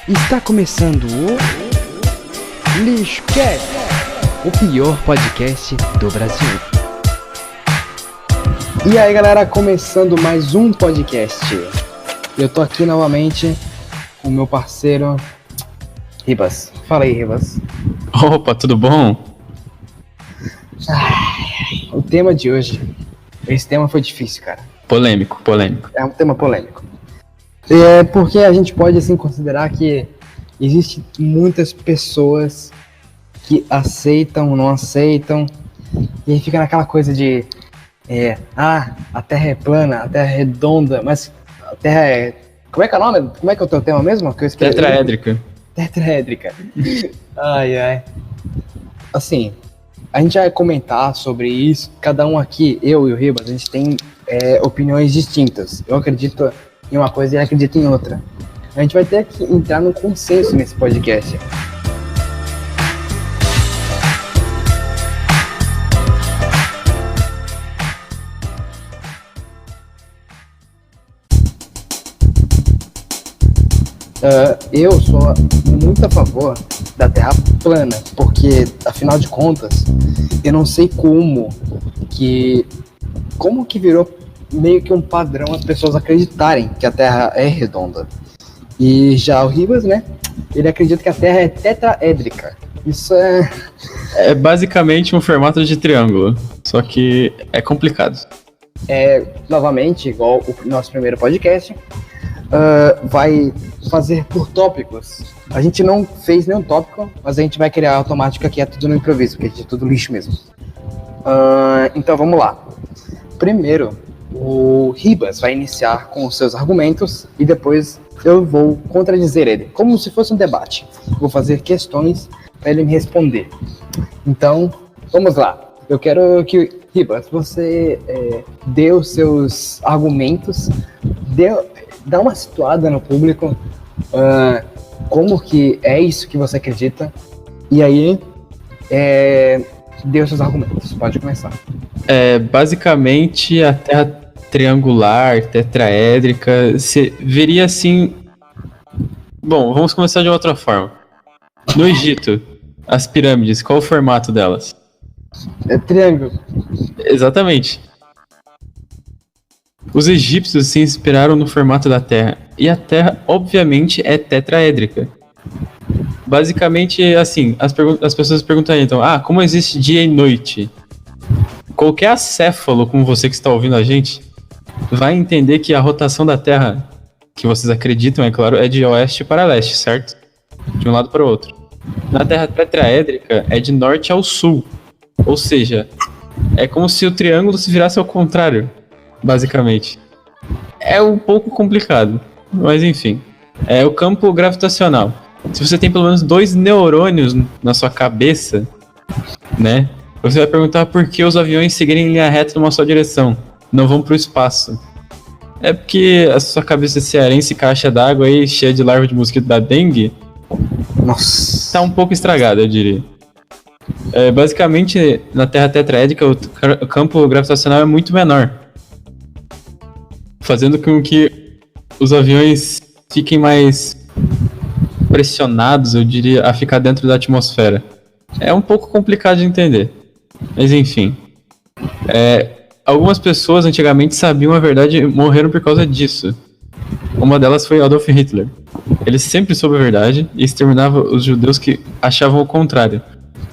Está começando o LixoCast, o pior podcast do Brasil. E aí galera, começando mais um podcast. Eu tô aqui novamente com o meu parceiro Ribas. Fala aí, Ribas. Opa, tudo bom? O tema de hoje, esse tema foi difícil, cara. Polêmico. É um tema polêmico. É porque a gente pode assim considerar que existem muitas pessoas que aceitam, não aceitam, e aí fica naquela coisa de a Terra é plana, a Terra é redonda, mas a Terra é... Como é que é o nome? Como é que é o teu tema mesmo? Que eu esqueci. Tetraédrica. Ai. Assim, a gente vai comentar sobre isso, cada um aqui, eu e o Ribas, a gente tem opiniões distintas. Eu acredito em uma coisa e ele acredita em outra. A gente vai ter que entrar num consenso nesse podcast. Eu sou muito a favor da Terra plana, porque, afinal de contas, eu não sei como que virou meio que um padrão as pessoas acreditarem que a Terra é redonda. E já o Ribas, né, ele acredita que a Terra é tetraédrica. Isso é basicamente um formato de triângulo, só que é complicado. Novamente, igual o nosso primeiro podcast, vai fazer por tópicos. A gente não fez nenhum tópico, mas a gente vai criar automático aqui, é tudo no improviso, porque é tudo lixo mesmo. Então vamos lá. Primeiro, o Ribas vai iniciar com os seus argumentos e depois eu vou contradizer ele, como se fosse um debate. Vou fazer questões para ele me responder. Então, vamos lá. Eu quero que, Ribas, você dê os seus argumentos, dá uma situada no público, como que é isso que você acredita, e aí dê os seus argumentos. Pode começar. Basicamente, a Terra triangular, tetraédrica, se veria assim... Bom, vamos começar de outra forma. No Egito, as pirâmides, qual o formato delas? É triângulo. Exatamente. Os egípcios se inspiraram no formato da Terra, e a Terra, obviamente, é tetraédrica. Basicamente, assim, as pessoas perguntam então, como existe dia e noite? Qualquer acéfalo, como você que está ouvindo a gente, vai entender que a rotação da Terra, que vocês acreditam, é claro, é de oeste para leste, certo? De um lado para o outro. Na Terra tetraédrica, é de norte ao sul. Ou seja, é como se o triângulo se virasse ao contrário, basicamente. É um pouco complicado, mas enfim. É o campo gravitacional. Se você tem pelo menos 2 neurônios na sua cabeça, né? Você vai perguntar por que os aviões seguirem em linha reta numa só direção, não vão pro espaço. É porque a sua cabeça cearense, caixa d'água aí, cheia de larva de mosquito da dengue, nossa, tá um pouco estragada, eu diria. Basicamente, na Terra tetraédrica, o campo gravitacional é muito menor, fazendo com que os aviões fiquem mais pressionados, eu diria, a ficar dentro da atmosfera. É um pouco complicado de entender, mas enfim. Algumas pessoas antigamente sabiam a verdade e morreram por causa disso. Uma delas foi Adolf Hitler. Ele sempre soube a verdade e exterminava os judeus que achavam o contrário.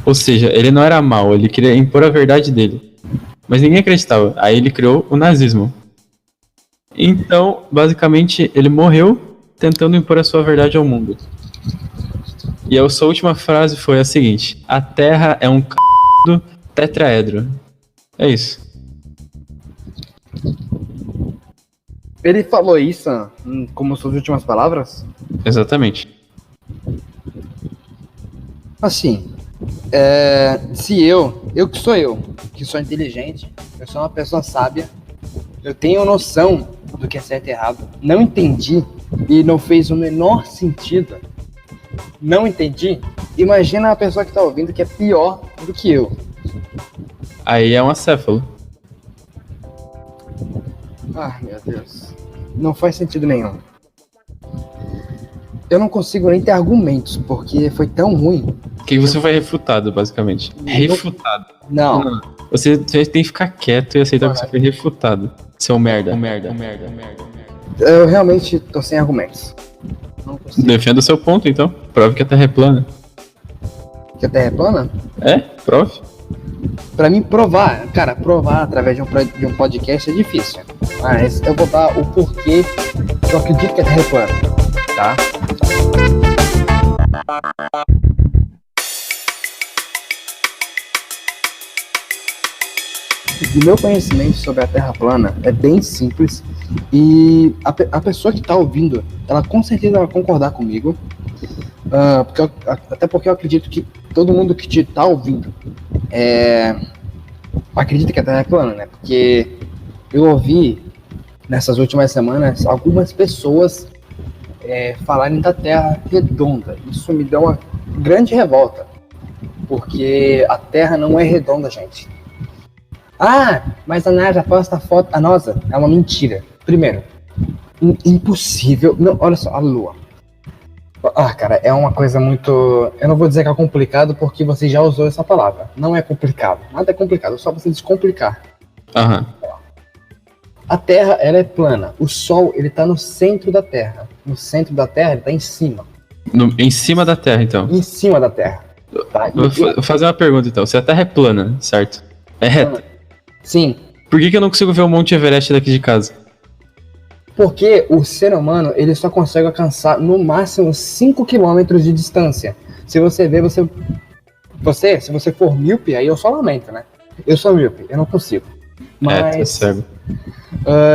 Ou seja, ele não era mau, ele queria impor a verdade dele. Mas ninguém acreditava, aí ele criou o nazismo. Então, basicamente, ele morreu tentando impor a sua verdade ao mundo. E a sua última frase foi a seguinte: a Terra é um c... tetraedro. É isso. Ele falou isso como suas últimas palavras? Exatamente. Assim, se eu que sou inteligente, eu sou uma pessoa sábia, eu tenho noção do que é certo e errado, não entendi e não fez o menor sentido, não entendi, imagina a pessoa que tá ouvindo que é pior do que eu. Aí é um acéfalo. Ah, meu Deus. Não faz sentido nenhum. Eu não consigo nem ter argumentos, porque foi tão ruim. Que você foi refutado, basicamente. Refutado. Não. Você tem que ficar quieto e aceitar que você foi refutado. Seu merda. Eu realmente tô sem argumentos. Não consigo. Defenda o seu ponto, então. Prove que a Terra é plana. Que a Terra é plana? É? Prove. Pra mim, provar através de um podcast é difícil. Mas eu vou dar o porquê que eu acredito que a Terra é plana, tá? O meu conhecimento sobre a Terra plana é bem simples e a pessoa que está ouvindo, ela com certeza vai concordar comigo, até porque eu acredito que todo mundo que está ouvindo acredita que a Terra é plana, né? Porque eu ouvi nessas últimas semanas algumas pessoas falarem da Terra redonda. Isso me deu uma grande revolta, porque a Terra não é redonda, gente. Mas a NASA posta foto. A NASA é uma mentira. Primeiro, impossível. Não, olha só, a Lua. Cara, é uma coisa muito. Eu não vou dizer que é complicado porque você já usou essa palavra. Não é complicado. Nada é complicado, é só você descomplicar. Aham. A Terra, ela é plana. O Sol, ele tá no centro da Terra. No centro da Terra, ele tá em cima. Em cima da Terra, então. Em cima da Terra. Tá? Vou fazer uma pergunta, então. Se a Terra é plana, certo? É reta? Sim. Por que eu não consigo ver o Monte Everest daqui de casa? Porque o ser humano, ele só consegue alcançar no máximo 5 km de distância. Se você ver, se você for míope, aí eu só lamento, né? Eu sou míope, eu não consigo. Mas tá cego.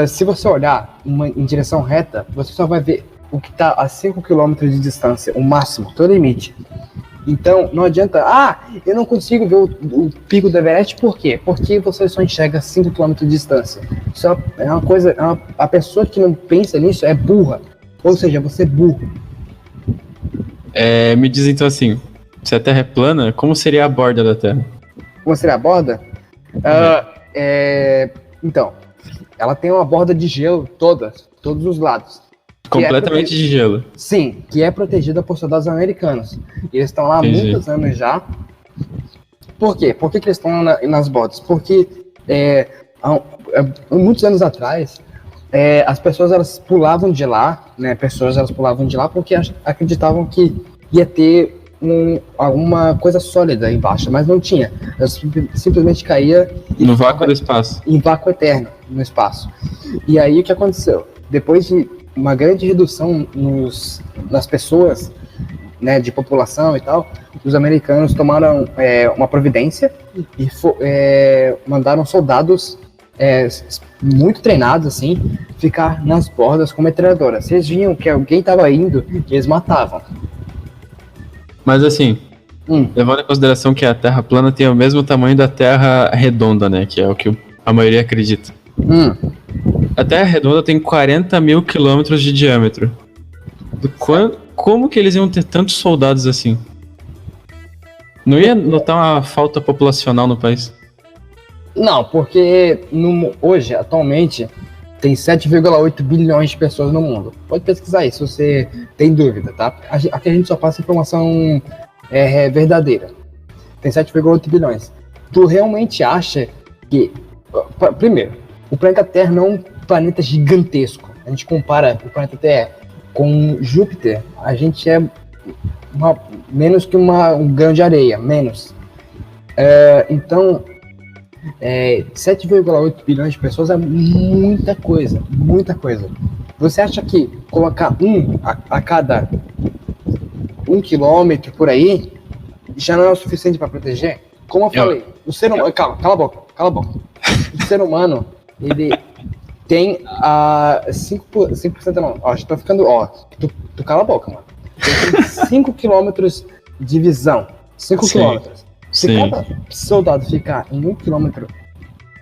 Se você olhar em direção reta, você só vai ver o que está a 5 km de distância, o máximo, o lemite. Então, não adianta, eu não consigo ver o pico do Everest, por quê? Porque você só enxerga 5 km de distância. Isso é uma coisa, a pessoa que não pensa nisso é burra. Ou seja, você é burro. Me diz então assim, se a Terra é plana, como seria a borda da Terra? Como seria a borda? Então, ela tem uma borda de gelo todos os lados. Completamente de gelo. Sim, que é protegida por soldados americanos. Eles estão lá há muitos anos já. Por quê? Por que eles estão nas bordas? Porque há muitos anos atrás, as pessoas elas pulavam de lá, né? Porque acreditavam que ia ter alguma coisa sólida embaixo, mas não tinha. Ela simplesmente caía no vácuo do espaço. Em vácuo eterno no espaço. E aí o que aconteceu? Depois de uma grande redução nas pessoas, né, de população e tal, os americanos tomaram uma providência e mandaram soldados muito treinados, assim, ficar nas bordas com metralhadora. Se eles viam que alguém estava indo, eles matavam. Mas assim, levando em consideração que a Terra plana tem o mesmo tamanho da Terra redonda, né, que é o que a maioria acredita. A Terra redonda tem 40 mil quilômetros de diâmetro. Como que eles iam ter tantos soldados assim? Não ia notar uma falta populacional no país? Não, porque hoje, atualmente, tem 7,8 bilhões de pessoas no mundo. Pode pesquisar aí, se você tem dúvida, tá? Aqui a gente só passa informação verdadeira. Tem 7,8 bilhões. Tu realmente acha que... Primeiro, o planeta Terra não é um planeta gigantesco. A gente compara o planeta Terra com Júpiter, a gente é menos que um grão de areia, menos. Então, 7,8 bilhões de pessoas é muita coisa, muita coisa. Você acha que colocar a cada 1 quilômetro por aí já não é o suficiente para proteger? Como eu falei, o ser humano... Cala a boca. O ser humano, ele tem 5% não. Já tô ficando... Tu cala a boca, mano. Ele tem 5 quilômetros de visão. 5 quilômetros. Se cada soldado ficar em 1 quilômetro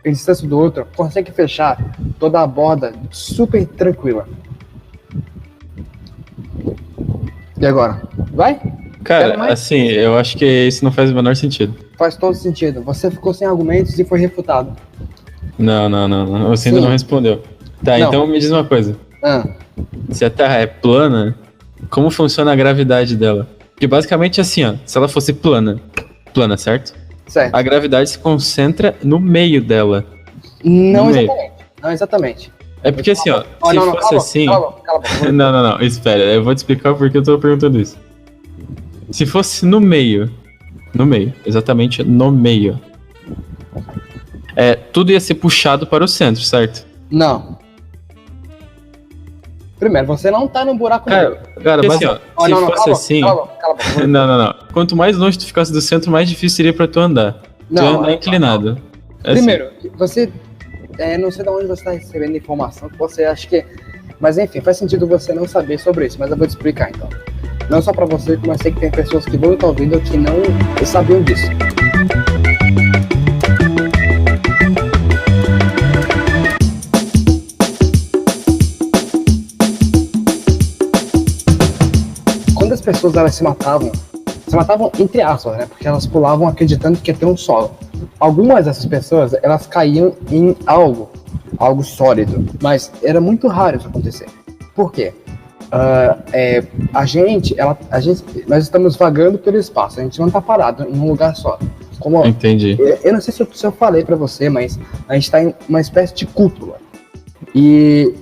em distância do outro, consegue fechar toda a borda super tranquila. E agora? Vai? Cara, assim, eu acho que isso não faz o menor sentido. Faz todo sentido. Você ficou sem argumentos e foi refutado. Não. Você ainda não respondeu. Tá, não. Então me diz uma coisa. Ah, Se a Terra é plana, como funciona a gravidade dela? Porque basicamente assim, ó, se ela fosse plana, certo? certo. A gravidade se concentra no meio dela. Não No meio. exatamente. Não exatamente. É porque assim, ó, Oh, se não, fosse cala, assim. cala a boca. Não, espera, eu vou te explicar porque eu tô perguntando isso. Se fosse no meio, exatamente no meio, tudo ia ser puxado para o centro, certo? Não. Primeiro, você não tá num buraco negro. Cara, mas assim, ó, Oh, se não, fosse assim. Cala a boca. Não. Quanto mais longe tu ficasse do centro, mais difícil seria pra tu andar. Tu ia andar inclinado. É Primeiro, você. Não sei de onde você está recebendo informação que você acha que. Mas enfim, faz sentido você não saber sobre isso, mas eu vou te explicar então. Não só pra você, mas sei que tem pessoas que vão estar ouvindo que não sabiam disso. Quando as pessoas elas se matavam entre aspas, né? Porque elas pulavam acreditando que ia ter um solo. Algumas dessas pessoas, elas caíam em algo sólido, mas era muito raro isso acontecer. Por quê? Nós estamos vagando pelo espaço, a gente não está parado em um lugar só. Entendi. Eu não sei se eu falei para você, mas a gente está em uma espécie de cúpula. E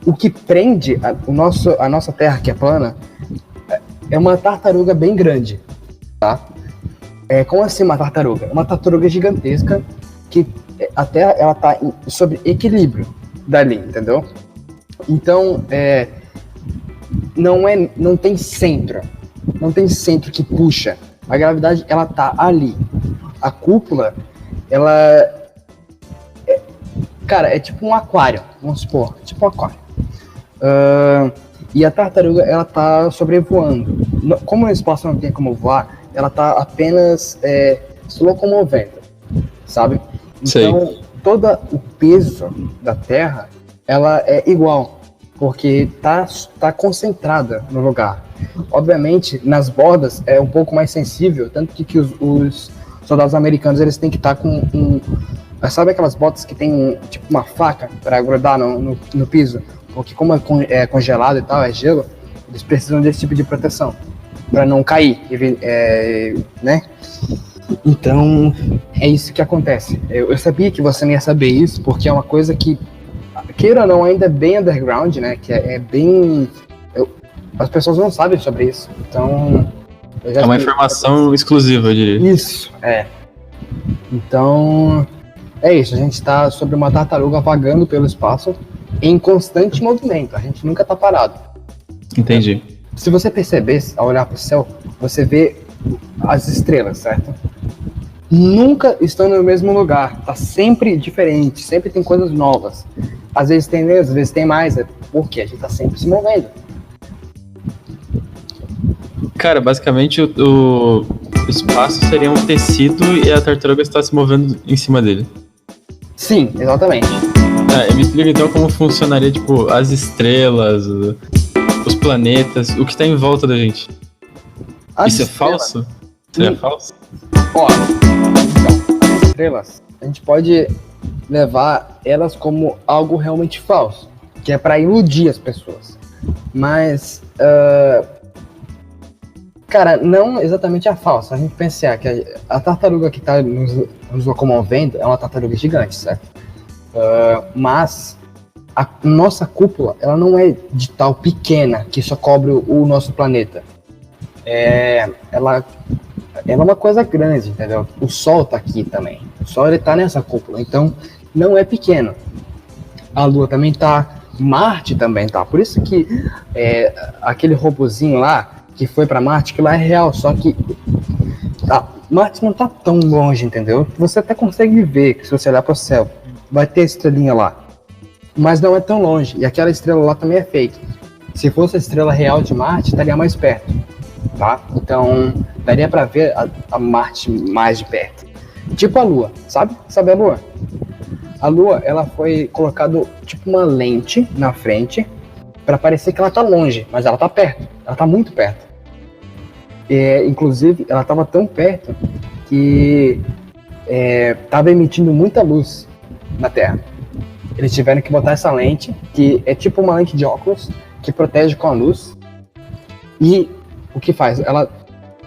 o que prende a nossa Terra, que é plana, é uma tartaruga bem grande, tá? Como assim uma tartaruga? Uma tartaruga gigantesca que a Terra ela tá sob equilíbrio dali, entendeu? Então, não tem centro que puxa. A gravidade ela tá ali. A cúpula, ela é tipo um aquário, vamos supor, tipo um aquário. E a tartaruga ela tá sobrevoando. Como no espaço não tem como voar, ela tá apenas se locomovendo, sabe? Então, todo o peso da Terra, ela é igual, porque tá concentrada no lugar. Obviamente, nas bordas é um pouco mais sensível, tanto que os soldados americanos eles têm que estar com sabe aquelas botas que tem tipo uma faca para grudar no piso? Porque como é congelado e tal, é gelo, eles precisam desse tipo de proteção para não cair, né? Então, é isso que acontece. Eu sabia que você não ia saber isso, porque é uma coisa que, queira ou não, ainda é bem underground, né? Que é bem... as pessoas não sabem sobre isso. Então... É uma informação exclusiva, eu diria. Isso, Então, é isso. A gente está sobre uma tartaruga vagando pelo espaço em constante movimento. A gente nunca está parado. Entendi. Se você perceber, ao olhar para o céu, você vê as estrelas, certo? Nunca estão no mesmo lugar. Tá sempre diferente. Sempre tem coisas novas. Às vezes tem menos, às vezes tem mais. Porque a gente tá sempre se movendo. Cara, basicamente o espaço seria um tecido e a tartaruga está se movendo em cima dele. Sim, exatamente. Me explica então como funcionaria, tipo, as estrelas, os planetas, o que está em volta da gente. Isso é falso? Seria falso? Então, as estrelas, a gente pode levar elas como algo realmente falso, que é para iludir as pessoas. Mas, cara, não exatamente é falso. A gente pensar que a tartaruga que está nos locomovendo é uma tartaruga gigante, certo? Mas a nossa cúpula, ela não é de tal pequena que só cobre o nosso planeta. Ela é uma coisa grande, entendeu? O Sol tá aqui também. O Sol ele tá nessa cúpula, então não é pequeno. A Lua também tá, Marte também tá. Por isso que aquele robozinho lá que foi para Marte, que lá é real, só que Marte não tá tão longe, entendeu? Você até consegue ver, se você olhar para o céu, vai ter estrelinha lá, mas não é tão longe. E aquela estrela lá também é fake. Se fosse a estrela real de Marte, estaria mais perto, tá? Então daria para ver a Marte mais de perto. Tipo a Lua, sabe? Sabe a Lua? A Lua, ela foi colocado tipo uma lente na frente para parecer que ela tá longe, mas ela tá perto. Ela tá muito perto. Inclusive, ela tava tão perto que tava emitindo muita luz na Terra. Eles tiveram que botar essa lente, que é tipo uma lente de óculos, que protege com a luz. E o que faz? Ela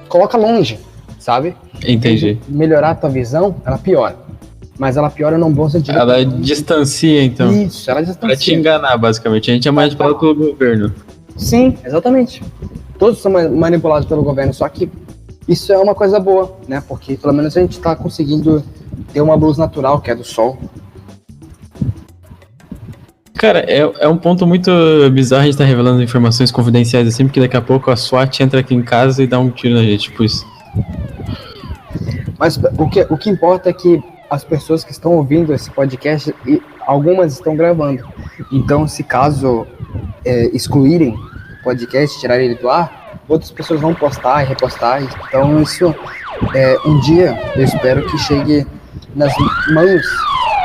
coloca longe, sabe? Entendi. E melhorar a tua visão, ela piora. Mas ela piora num bom sentido. Ela distancia, então. Isso, ela distancia. Pra te enganar, basicamente. A gente é manipulado pelo governo. Sim, exatamente. Todos são manipulados pelo governo, só que isso é uma coisa boa, né? Porque pelo menos a gente tá conseguindo ter uma luz natural, que é do sol. Cara, é um ponto muito bizarro a gente tá revelando informações confidenciais assim, porque daqui a pouco a SWAT entra aqui em casa e dá um tiro na gente, tipo isso. Mas o que importa é que as pessoas que estão ouvindo esse podcast, e algumas estão gravando. Então, se caso excluírem o podcast, tirarem ele do ar, outras pessoas vão postar e repostar. Então, isso, um dia, eu espero que chegue nas mãos,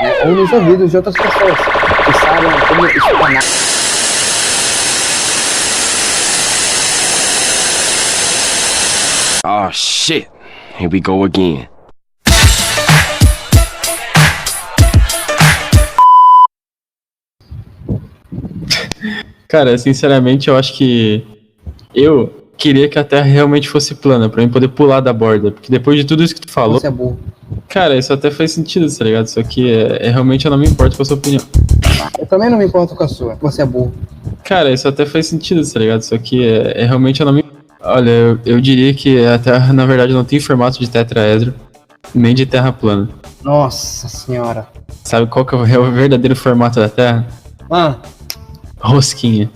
né, ou nos ouvidos de outras pessoas que sabem como espalhar. Oh shit, here we go again. Cara, sinceramente, eu acho que eu queria que a Terra realmente fosse plana, pra mim poder pular da borda, porque depois de tudo isso que tu falou, Você é burro. cara, isso até faz sentido, tá ligado? Só que realmente eu não me importo com a sua opinião. Eu também não me importo com a sua. Você é burro. Cara, isso até faz sentido, tá ligado? Só que realmente eu não me... Olha, eu diria que a Terra, na verdade, não tem formato de tetraedro, nem de terra plana. Nossa senhora. Sabe qual que é o verdadeiro formato da Terra? Ah, Rosquinha.